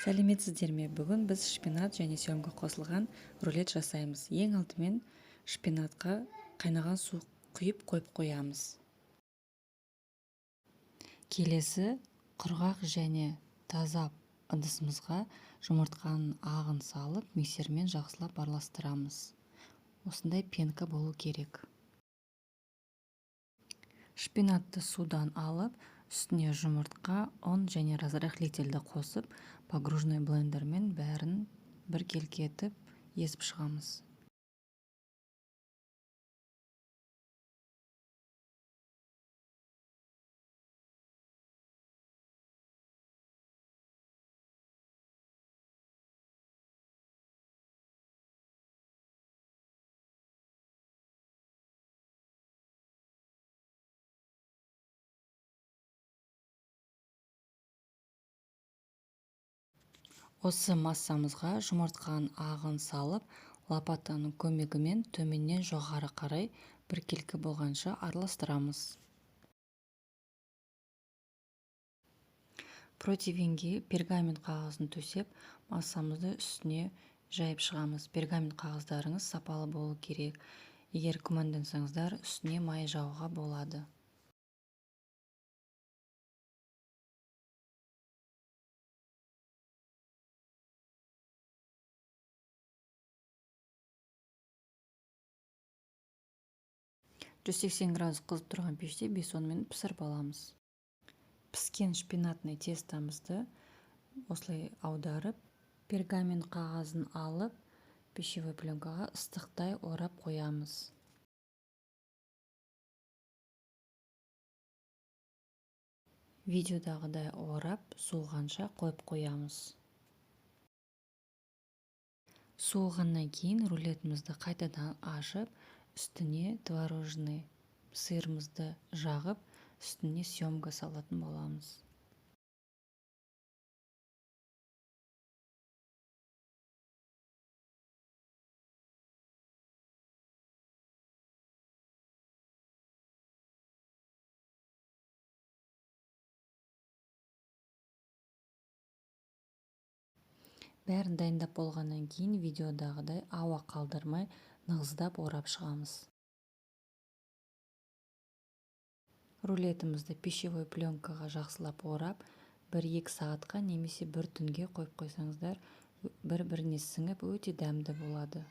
Сәлеметсіздер ме? Бүгін біз шпинат және семга қосылған рулет жасаймыз. Ең алдымен шпинатқа қайнаған су құйып қойып қоямыз. Келесі құрғақ және таза ыдысымызға жұмыртқаның ағын салып, миксермен жақсылап араластырамыз. Осындай пенка болу керек. Шпинатты судан алып, үстіне жұмыртқа, ұн және разрыхлительді қосып, погружной блендермен бәрін бір келкетіп езіп шығамыз. Осы массамызға жұмыртқаның ағын салып, лопатаның көмегімен төменнен жоғары қарай біркелкі болғанша араластырамыз. Противеньге пергамент қағазын төсеп, массамызды үстіне жайып шығамыз. Пергамент қағаздарыңыз сапалы болу керек. Егер күмәндансаңыздар, үстіне май жағуға болады. градус қызып тұрған пеште 5-10 минут пісіріп аламыз. Піскен шпинатный тестамызды осылай аударып, пергамент қағазын алып, пищевой пленкаға ыстықтай орап қоямыз. Видеодағыдай орап, суығанша қойып қоямыз. Суығаннан кейін рулетімізді қайтадан ашып, үстіне творожный сырымызды жағып, үстіне семга салатын боламыз. Бәрін дайындап болғаннан кейін видеодағыдай ауа қалдырмай нығыздап орап шығамыз. Рулетімізді пищевой пленкаға жақсылап орап, 1-2 сағатқа немесе 1 түнге қойып қойсаңыздар, бір-біріне сіңіп өте дәмді болады.